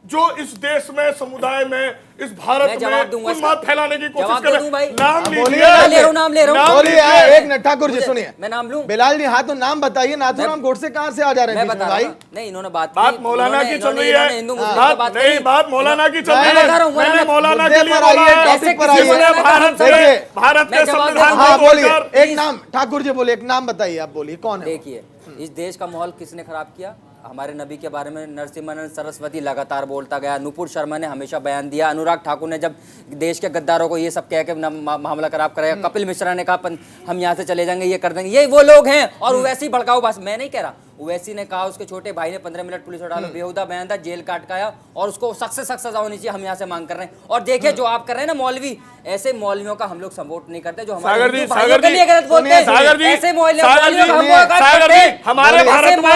जो इस देश में, समुदाय में, इस भारत में उन्माद फैलाने की कोशिश कर रहे हैं। नाम लीजिए, नाम ले रहा हूं। बोलिए एक मिनट ठाकुर जी, सुनिए, मैं नाम लूं? बिलाल जी, हाँ तो नाम बताइए। नाथुराम गोडसे कहाँ से आ जा रहे हैं मैं बता भाई? नहीं, इन्होंने बात मौलाना की चल रही है, हिंदू मुस्लिम की बात नहीं, बात मौलाना की चल रही है। मैंने मौलाना के लिए पर आइए, टॉपिक पर आइए। भारत के संविधान हाँ को बोलिए, तोड़कर एक नाम, ठाकुर जी बोलिए, एक नाम बताइए, आप बोलिए कौन है? देखिए इस देश का माहौल किसने खराब किया? हमारे नबी के बारे में नरसिम्हानंद सरस्वती लगातार बोलता गया, नुपुर शर्मा ने हमेशा बयान दिया, अनुराग ठाकुर ने जब देश के गद्दारों को ये सब कह के मामला खराब कराया, कपिल मिश्रा ने कहा हम यहाँ से चले जाएंगे, ये कर देंगे, ये वो लोग हैं। और वैसे ही भड़काऊ बात मैं नहीं कह रहा, ओवैसी ने कहा उसके छोटे भाई ने 15 मिनट पुलिस उठा लो, बेहुदा बयान था, जेल काट काया, और उसको सख्त से सख्त सजा होनी चाहिए, हम यहाँ से मांग कर रहे हैं। और देखिए जो आप कर रहे हैं ना मौलवी, ऐसे मौलवियों का हम लोग सपोर्ट नहीं करते, जो हमारे भाइयों के लिए गलत बोलते हैं, ऐसे मौलवियों का हम बोयकॉट करते हैं। हमारे भारत में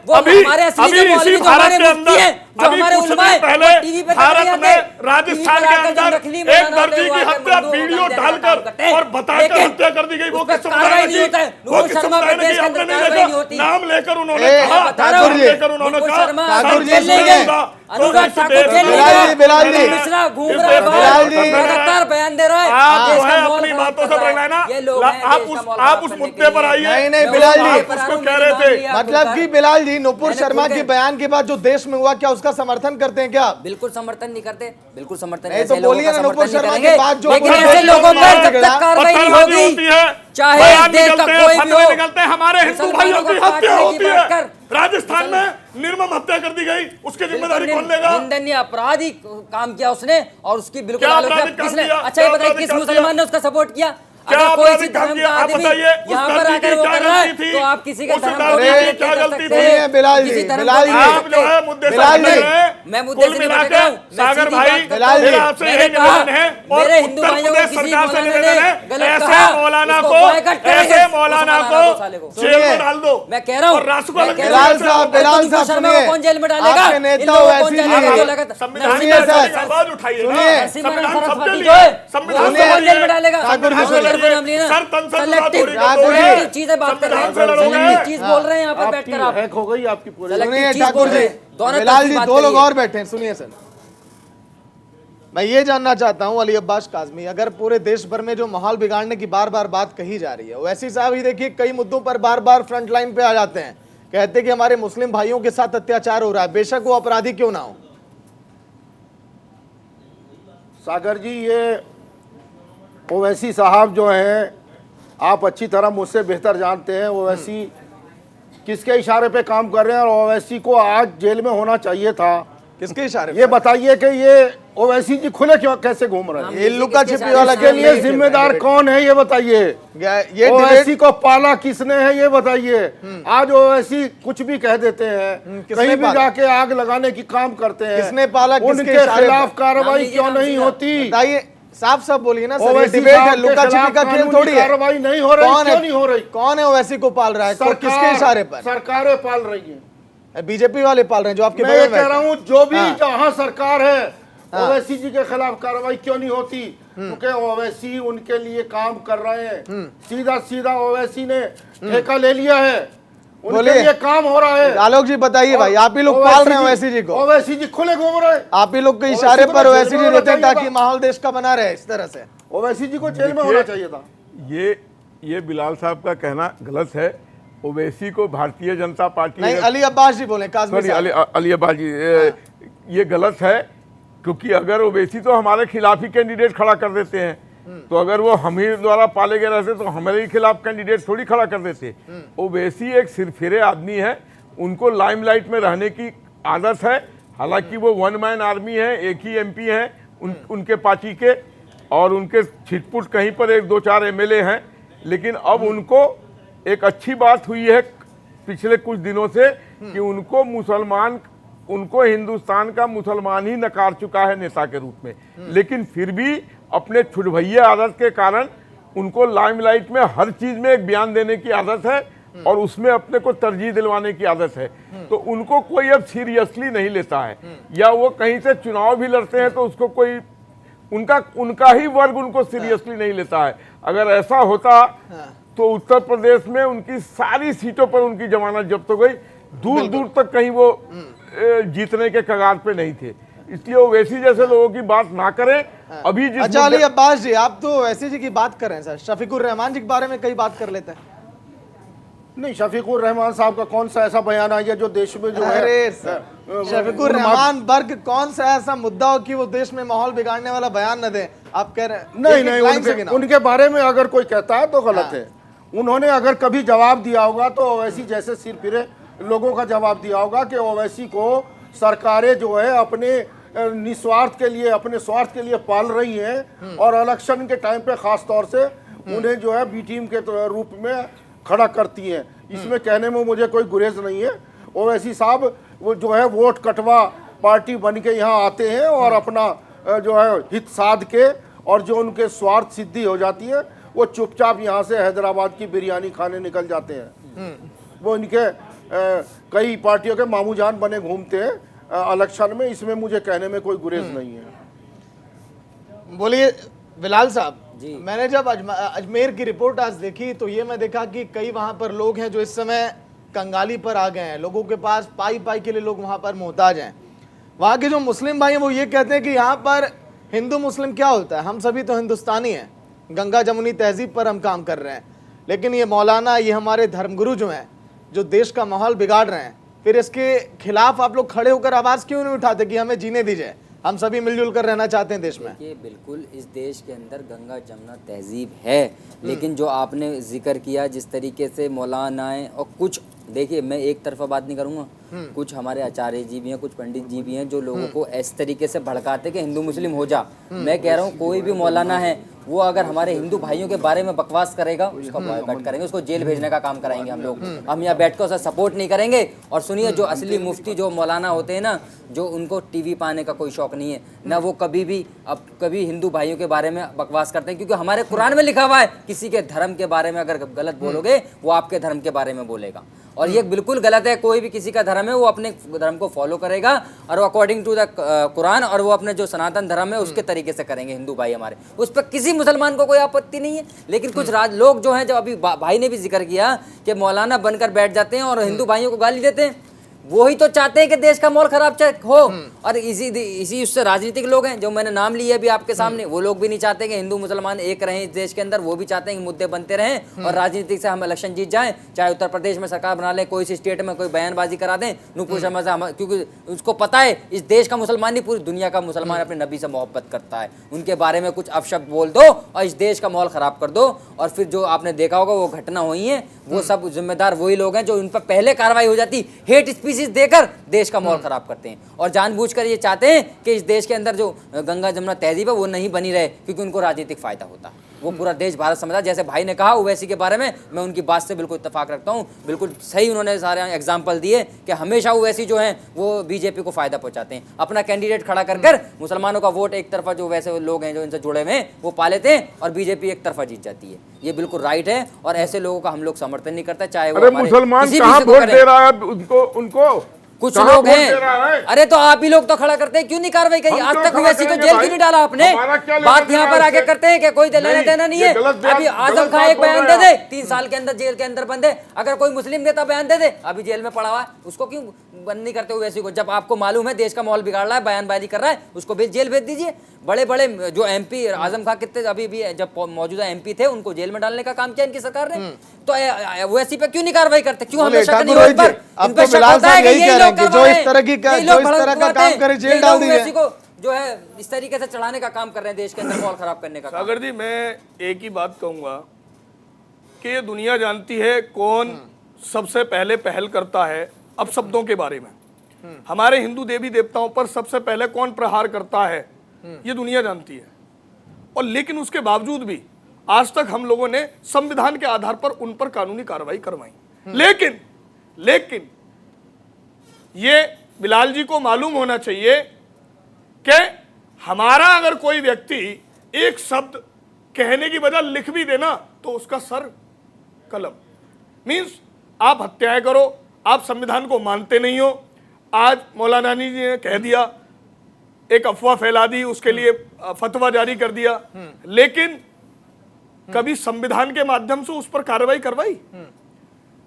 अभी इसी भारत के अंदर अभी कुछ दिन पहले भारत में राजस्थान के अंदर एक दर्जी की हत्या वीडियो डालकर और बताकर हत्या कर दी गई। वो किस समुदाय ने की? वो किस समुदाय ने की? आपने नहीं देखा? नाम लेकर उन्होंने कहा, नाम लेकर उन्होंने कहा, ठाकुर जी सुनिए, अनुराग ठाकुर जेल में बिलाल जी, बिलाल जी, मिश्रा घूम रहा है, बिलाल जी, लगातार बयान दे रहा है। आप जो है अपनी बातों से बगलाना, आप उस मुद्दे पर आइए। नहीं बिलाल जी, उसको कह रहे थे, मतलब कि बिलाल जी नुपुर शर्मा के बयान के बाद जो देश में हुआ, क्या उसका समर्थन करते हैं क्या? बिल्कुल समर्थन नहीं करते, बिल्कुल समर्थन नहीं, तो बोलिए ना, नुपुर शर्मा के बाद जो लेकिन ऐसे लोगों पर जब तक कार्रवाई नहीं होगी, चाहे देश का कोई भी हो, निकलते हैं, हमारे हिंदू भाइयों की हत्या होती है। राजस्थान में निर्मम हत्या कर दी गई, उसकी जिम्मेदारी कौन लेगा? निंदनीय आपराधिक काम किया उसने, और उसकी बिल्कुल आलोचना किसने? अच्छा ये बताइए किस मुसलमान ने उसका सपोर्ट किया? अगर कोई सी धर्म का आदमी यहाँ पर आकर वो कर रहा है तो आप किसी के धर्म को क्या गलती थी? बिलाल जी, बिलाल जी, आप जो है मुद्दे बिलाल जी, मैं मुद्दे से नहीं भटक रहा हूँ, सागर भाई, बिलाल जी, मैंने कहा मेरे हिंदू भाइयों को किसी मौलाना ने गलत कहा, ऐसे मौलाना को जेल में डाल दो। मैं कह रहा हूँ बिलाल साहब शर्मा को कौन जेल में डालेगा? आपके नेता वैसी सुनिए सर, आवाज उठाइए, नरसिम्हानंद सरस्वती जो है वो जेल में डालेगा। चीजें बात कर रहे हैं, चीज बोल रहे हैं यहाँ पर बैठकर आप। हैक हो गई आपकी पूरी। सुनिए ठाकुर जी, बिलाल जी, दो लोग और बैठे हैं, सुनिए सर, मैं ये जानना चाहता हूं अली अब्बास काज़मी, अगर पूरे देश भर में जो माहौल बिगाड़ने की बार बार बात कही जा रही है, वैसी साहब ही देखिए कई मुद्दों पर बार बार फ्रंट लाइन पे आ जाते हैं, कहते हैं कि हमारे मुस्लिम भाइयों के साथ अत्याचार हो रहा है, बेशक वो अपराधी क्यों ना हो। सागर जी, ये ओवैसी साहब जो हैं, आप अच्छी तरह मुझसे बेहतर जानते हैं ओवैसी किसके इशारे पे काम कर रहे हैं, और ओवैसी को आज जेल में होना चाहिए था। किसके इशारे? ये बताइए कि ये ओवैसी जी खुले क्यों कैसे घूम रहे हैं? ये लुका छिपी वाला के लिए जिम्मेदार कौन है ये बताइए? ये ओवैसी को पाला किसने है ये बताइए? आज ओवैसी कुछ भी कह देते हैं, कहीं भी जाके आग लगाने की काम करते हैं, किसने पाला? उनके खिलाफ कार्रवाई क्यों नहीं होती? बताइए, साफ साफ बोलिए ना सर, ये डिबेट है, लुका छिपी का खेल थोड़ी है। कार्रवाई नहीं हो रही, क्यों नहीं हो रही? कौन है ओवैसी को पाल रहा है? किसके इशारे पर? सरकारें पाल रही हैं। बीजेपी वाले पाल रहे हैं जो आपके मैं ये बगल में कह रहा बैठे हूँ जो भी हाँ। जहाँ सरकार है ओवैसी जी के खिलाफ कार्रवाई क्यों नहीं होती? क्योंकि ओवैसी उनके लिए काम कर रहे हैं। सीधा सीधा ओवैसी ने ठेका ले लिया है, उनके बोलिए। लिए काम हो रहा है। आलोक जी बताइए भाई, आप ही लोग पाल रहे हैं ओवैसी जी को, ओवैसी जी खुले घूम रहे हैं। आप ही लोग के ओवैसी इशारे को पर जेल ओवैसी में जी होना रहते हैं चाहिए ताकि था। माहौल देश का बना रहे इस तरह से। ओवैसी जी को जेल में होना चाहिए था। ये बिलाल साहब का कहना गलत है। ओवैसी को भारतीय जनता पार्टी नहीं, अली अब्बास जी बोले, काज़मी सॉरी साहब। अली अब्बास जी, ये गलत है, क्योंकि अगर ओवैसी तो हमारे खिलाफ ही कैंडिडेट खड़ा कर देते हैं, तो अगर वो हम ही द्वारा पाले गए रहते तो हमारे ही खिलाफ कैंडिडेट थोड़ी खड़ा कर देते। ओवैसी एक सिरफिरे आदमी है, उनको लाइमलाइट में रहने की आदत है। हालांकि वो वन मैन आर्मी है, एक ही एमपी हैं उनके पार्टी के, और उनके छिटपुट कहीं पर 1-2-4 एमएलए हैं। लेकिन अब उनको एक अच्छी बात हुई है पिछले कुछ दिनों से कि उनको हिंदुस्तान का मुसलमान ही नकार चुका है नेता के रूप में। लेकिन फिर भी अपने छुटभैया आदत के कारण उनको लाइमलाइट में हर चीज में एक बयान देने की आदत है और उसमें अपने को तरजीह दिलवाने की आदत है। तो उनको कोई अब सीरियसली नहीं लेता है, या वो कहीं से चुनाव भी लड़ते हैं तो उसको कोई उनका ही वर्ग उनको सीरियसली नहीं लेता है। अगर ऐसा होता तो उत्तर प्रदेश में उनकी सारी सीटों पर उनकी जमानत जब्त हो गई, दूर दूर तक कहीं वो जीतने के कगार पे नहीं थे। इसलिए ओवैसी जैसे लोगों की बात ना करें। अभी जिस अच्छा अली अब्बास जी, आप तो ओवैसी जी की बात कर रहे हैं सर, शफीकुर रहमान जी के बारे में कई बात कर लेते हैं। नहीं, शफीकुर रहमान साहब का कौन सा ऐसा बयान आ गया जो देश में जो है अरे सर, शफीकुर रहमान वर्ग कौन सा ऐसा मुद्दा हो कि वो देश में माहौल बिगाड़ने वाला बयान न दे? आप कह रहे हैं नहीं, उनके बारे में अगर कोई कहता है तो गलत है। उन्होंने अगर कभी जवाब दिया होगा तो ओवैसी जैसे सिरफिरे लोगों का जवाब दिया होगा कि ओवैसी को सरकारें जो है अपने निस्वार्थ के लिए, अपने स्वार्थ के लिए पाल रही हैं और इलेक्शन के टाइम पे खास तौर से उन्हें जो है बी टीम के रूप में खड़ा करती हैं। इसमें कहने में मुझे कोई गुरेज नहीं है। ओवैसी साहब वो जो है वोट कटवा पार्टी बन के यहाँ आते हैं और अपना जो है हित साध के, और जो उनके स्वार्थ सिद्धि हो जाती है वो चुपचाप यहाँ से हैदराबाद की बिरयानी खाने निकल जाते हैं। वो इनके कई पार्टियों के मामू जान बने घूमते हैं इलेक्शन में। इसमें मुझे कहने में कोई गुरेज नहीं है। बोलिए बिलाल साहब, मैंने जब अजमेर की रिपोर्ट आज देखी तो ये मैं देखा कि कई वहां पर लोग हैं जो इस समय कंगाली पर आ गए हैं। लोगों के पास पाई पाई के लिए लोग वहां पर मोहताज हैं। वहां के जो मुस्लिम भाई हैं वो ये कहते हैं कि यहाँ पर हिंदू मुस्लिम क्या होता है, हम सभी तो हिंदुस्तानी हैं, गंगा जमुनी तहजीब पर हम काम कर रहे हैं। लेकिन ये मौलाना, ये हमारे धर्मगुरु जो हैं, जो देश का माहौल बिगाड़ रहे हैं, फिर इसके खिलाफ आप लोग खड़े होकर आवाज़ क्यों नहीं उठाते कि हमें जीने दीजिए, हम सभी मिलजुल कर रहना चाहते हैं देश में? ये बिल्कुल इस देश के अंदर गंगा जमुना तहजीब है, लेकिन जो आपने जिक्र किया जिस तरीके से मौलानाएं और कुछ, देखिए मैं एक तरफा बात नहीं करूँगा, कुछ हमारे आचार्य जी भी हैं, कुछ पंडित जी भी हैं जो लोगों को इस तरीके से भड़काते कि हिंदू मुस्लिम हो जा। मैं कह रहा हूँ कोई भी मौलाना है वो अगर हमारे हिंदू भाइयों के बारे में बकवास करेगा उसका बॉयकॉट करेंगे, उसको जेल भेजने का काम कराएंगे हम लोग। हम यहाँ बैठ कर उसे सपोर्ट नहीं करेंगे। और सुनिए, जो असली मुफ्ती जो मौलाना होते हैं ना, जो उनको टीवी पाने का कोई शौक नहीं है ना, वो कभी भी अब कभी हिंदू भाइयों के बारे में बकवास करते हैं, क्योंकि हमारे कुरान में लिखा हुआ है किसी के धर्म के बारे में अगर गलत बोलोगे वो आपके धर्म के बारे में बोलेगा। और ये बिल्कुल गलत है। कोई भी किसी का धर्म है वो अपने धर्म को फॉलो करेगा और वो अकॉर्डिंग टू द कुरान, और वो अपने जो सनातन धर्म है उसके तरीके से करेंगे हिंदू भाई हमारे। उस पर किसी मुसलमान को कोई आपत्ति नहीं है। लेकिन कुछ लोग जो हैं, जो अभी भाई ने भी जिक्र किया कि मौलाना बनकर बैठ जाते हैं और हिंदू भाइयों को गाली देते हैं, वही तो चाहते हैं कि देश का माहौल खराब हो। और इसी उससे राजनीतिक लोग हैं जो मैंने नाम लिए अभी आपके सामने, वो लोग भी नहीं चाहते कि हिंदू मुसलमान एक रहें इस देश के अंदर। वो भी चाहते हैं कि मुद्दे बनते रहें और राजनीतिक से हम इलेक्शन जीत जाएं, चाहे उत्तर प्रदेश में सरकार बना लें, कोई सी स्टेट में कोई बयानबाजी करा दें, नूपुर शर्मा से, क्योंकि उसको पता है इस देश का मुसलमान नहीं पूरी दुनिया का मुसलमान अपने नबी से मोहब्बत करता है। उनके बारे में कुछ अपशब्द बोल दो और इस देश का माहौल खराब कर दो, और फिर जो आपने देखा होगा वो घटना हुई है, वो सब जिम्मेदार वही लोग हैं जो उन पर पहले कार्रवाई हो जाती, हेट स्पीसीज देकर देश का माहौल खराब करते हैं और जानबूझकर ये चाहते हैं कि इस देश के अंदर जो गंगा जमुना तहजीब है वो नहीं बनी रहे, क्योंकि उनको राजनीतिक फायदा होता है। वो पूरा देश भारत समझा। जैसे भाई ने कहा ओवैसी के बारे में, मैं उनकी बात से बिल्कुल इत्तेफाक रखता हूँ। बिल्कुल सही उन्होंने सारे एग्जाम्पल दिए कि हमेशा ओवैसी जो हैं वो बीजेपी को फायदा पहुंचाते हैं। अपना कैंडिडेट खड़ा कर मुसलमानों का वोट एक तरफा, जो वैसे लोग हैं जो इनसे जुड़े हुए हैं, वो पा लेते हैं और बीजेपी एक तरफा जीत जाती है। ये बिल्कुल राइट है और ऐसे लोगों का हम लोग समर्थन नहीं करते, चाहे वो मुसलमान कहाँ वोट दे रहा है उनको कुछ कहाँ लोग वोट दे रहा है? हैं, अरे तो आप ही लोग तो खड़ा करते हैं, क्यों नहीं कार्रवाई करी? हम आज क्यों तक खड़ा ओवैसी को करेंगे जेल भाई? क्यों नहीं डाला आपने? हमारा क्या लेना बात यहाँ देना पर आके उससे? करते हैं कि कोई लेना नहीं, देना नहीं ये है। गलत बात- अभी आजम गलत खान बात एक बोल बयान रहे दे हैं दे, 3 साल के अंदर जेल के अंदर बंद है। अगर कोई मुस्लिम नेता बयान दे दे, अभी जेल में पड़ा हुआ है, उसको क्यों बंद नहीं करते ओवैसी को? जब आपको मालूम है देश का माहौल बिगाड़ रहा है, बयानबाजी कर रहा है, उसको जेल भेज दीजिए। बड़े बड़े जो एमपी आजम खान कितने अभी भी जब मौजूदा एमपी थे, उनको जेल में डालने का काम किया इनकी सरकार ने। तो ओवैसी पे क्यों नहीं कार्रवाई करते? क्यों हमें शक नहीं हो इन पर? इन पे शक होता है कि यही लोग जो इस तरह की जो इस तरह का काम करे जेल डाल दिए। ओवैसी को जो है इस तरीके से चढ़ाने का काम कर रहे हैं, देश के अंदर माहौल खराब करने का काम। सागर जी, मैं एक ही बात कहूंगा कि ये दुनिया जानती है कौन सबसे पहले पहल करता है अपशब्दों के बारे में। हमारे हिंदू देवी देवताओं पर सबसे पहले कौन प्रहार करता है, ये दुनिया जानती है। और लेकिन उसके बावजूद भी आज तक हम लोगों ने संविधान के आधार पर उन पर कानूनी कार्रवाई करवाई। लेकिन ये बिलाल जी को मालूम होना चाहिए कि हमारा अगर कोई व्यक्ति एक शब्द कहने की बजाय लिख भी देना तो उसका सर कलम। मीन्स आप हत्याएं करो, आप संविधान को मानते नहीं हो। आज मौलाना जी ने कह दिया, एक अफवाह फैला दी, उसके लिए फतवा जारी कर दिया, लेकिन कभी संविधान के माध्यम से उस पर कार्रवाई करवाई?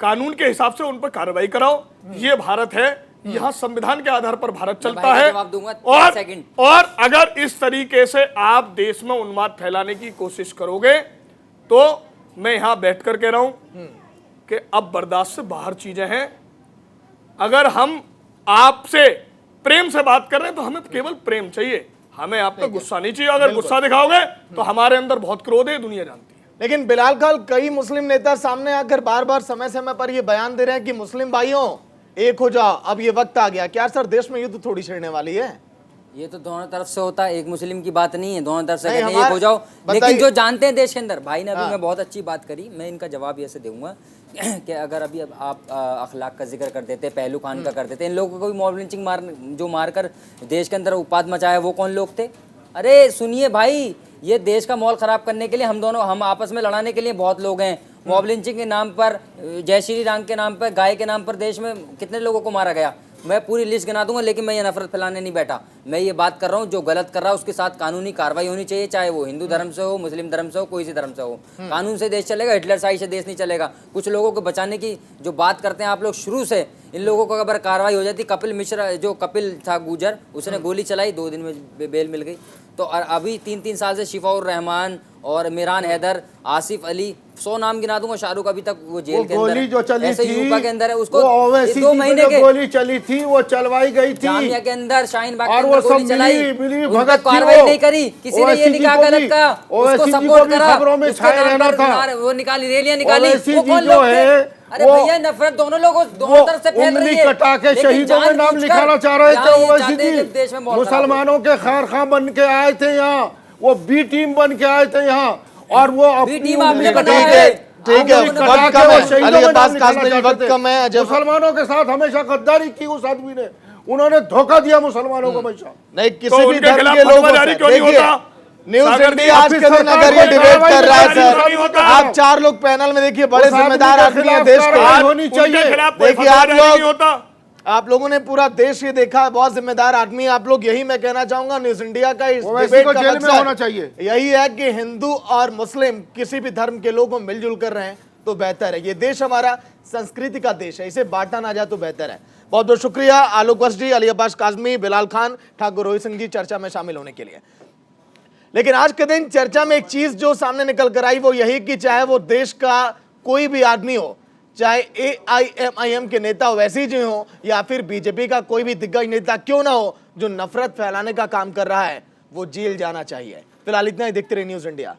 कानून के हिसाब से उन पर कार्रवाई कराओ। ये भारत है, यहाँ संविधान के आधार पर भारत चलता भाई का है। जवाब दूंगा, 3 सेकंड। और अगर इस तरीके से आप देश में उन्माद फैलाने की कोशिश करोगे तो मैं यहाँ बैठ कर कह रहा हूं कि अब बर्दाश्त से बाहर चीजें हैं। अगर हम आपसे प्रेम से बात कर रहे हैं तो हमें केवल प्रेम चाहिए, हमें आप पे गुस्सा नहीं चाहिए। अगर गुस्सा दिखाओगे तो हमारे अंदर बहुत क्रोध है, दुनिया जानती है। लेकिन बिलाल खान, कई मुस्लिम नेता सामने आकर बार बार समय समय पर ये बयान दे रहे हैं कि मुस्लिम भाइयों एक हो जाओ, अब ये वक्त आ गया। क्या सर देश में युद्ध थोड़ी छिड़ने वाली है? ये तो दोनों तरफ से होता है, एक मुस्लिम की बात नहीं है, दोनों तरफ से नहीं, कहते हैं एक हो जाओ। बताइए। लेकिन जो जानते हैं देश के अंदर, भाई ने अभी हाँ। मैं बहुत अच्छी बात करी, मैं इनका जवाब ऐसे दूंगा कि अगर अभी अब आप अखलाक का जिक्र कर देते, पहलू खान का कर देते, इन लोगों को कोई मॉब लिंचिंग मारकर देश के अंदर उत्पाद मचाया, वो कौन लोग थे? अरे सुनिए भाई, ये देश का माहौल खराब करने के लिए हम आपस में लड़ाने के लिए बहुत लोग हैं। मॉब लिंचिंग के नाम पर, जय श्री राम के नाम पर, गाय के नाम पर देश में कितने लोगों को मारा गया, मैं पूरी लिस्ट गिना दूंगा। लेकिन मैं ये नफरत फैलाने नहीं बैठा, मैं ये बात कर रहा हूँ जो गलत कर रहा है उसके साथ कानूनी कार्रवाई होनी चाहिए, चाहे वो हिंदू धर्म से हो, मुस्लिम धर्म से हो, कोई सी धर्म से हो। कानून से देश चलेगा, हिटलर शाही से देश नहीं चलेगा। कुछ लोगों को बचाने की जो बात करते हैं आप लोग शुरू से, इन लोगों को अगर कार्रवाई हो जाती, कपिल मिश्रा जो कपिल था गुजर, उसने गोली चलाई, 2 दिन में बेल मिल गई। तो अभी 3-3 साल से शिफाउर रहमान और मिरान हैदर, आसिफ अली, 100 नाम गिना दूंगा, शाहरुख अभी तक वो जेल के अंदर गोली जो चली ऐसे थी, यूपा के अंदर है, उसको वो ओवैसी 2 की महीने जो के गोली चली थी वो चलवाई गई थी। जामिया के अंदर, शाहीन बाग के और अंदर वो गोली सब चलाई, मिली उन पर भगत थी कार्रवाई वो। नहीं करी, किसी ने ओवैसी ये जी निकाह को गलत भी- का, ओवैसी उसको जी को सपोर्ट भी करा, खबरों में उसके छाया नाम रहना पर था। वो निकाली, रैलियां निकाली, ओवैसी वो जी कौन जो लोग थे? है, अरे वो- भैया नफरत दोनों लोगों वो दोनों तरफ से फैल उंगली रही है। कटा के लेकिन शहीदों में नाम जानबूझकर लिखाना चाह रहे यहाँ थे ये ओवैसी चाहते हैं जी। कि देश में माहौल खराब हो। मुसलमानों के खैर खां बन के आए थे यहाँ, वो बी टीम बन के आए थे यहाँ, और वो अपनी टीम आपने उंगली बनाया कटा है। के- ठीक है, उंगली वक्त कटा के कम वो है। शहीदों अली में नाम अब्बास लिखाना कासमी, चाहते वक्त थे। कम है। जब मुसलमानों के साथ हमेशा गद्दारी की उस आदमी ने, उन्होंने धोखा दिया मुसलमानों को हमेशा। नहीं, किसी तो भी उनके धर्म खिलाफ के लोगों फतवा जारी से क्यों नहीं देखिए, होता? न्यूज सागर इंडिया जी, आज आपकी के दिन सरकार अगर ये कोई डिबेट कार्रवाई कर रहा है नहीं होता। सर, आप 4 लोग पैनल में देखिए, बड़े उस आदमी जिम्मेदार के आदमी है खिलाफ देश कार्रवाई के। होनी चाहिए। उनके खिलाफ कोई देखिए, फतवा आप जारी नहीं लोग, होता। आप लोगों ने पूरा देश ये देखा है, बहुत जिम्मेदार आदमी है आप लोग। यही मैं कहना चाहूंगा, न्यूज इंडिया का इस ओवैसी डिबेट को का जेल में मकसद होना चाहिए। यही है कि हिंदू और मुस्लिम किसी भी धर्म के लोग मिलजुल कर रहे हैं तो बेहतर है। ये देश हमारा संस्कृति का देश है, इसे बांटा ना जाए तो बेहतर है। बहुत बहुत शुक्रिया आलोक वत्स जी, अली अब्बास काज़मी, बिलाल खान, ठाकुर रोहित सिंह जी चर्चा में शामिल होने के लिए। लेकिन आज के दिन चर्चा में एक चीज जो सामने निकल कर आई वो यही कि चाहे वो देश का कोई भी आदमी हो, चाहे AIMIM के नेता ओवैसी जी हो या फिर बीजेपी का कोई भी दिग्गज नेता क्यों ना हो, जो नफरत फैलाने का काम कर रहा है वो जेल जाना चाहिए। फिलहाल इतना ही, देखते रहिए न्यूज इंडिया।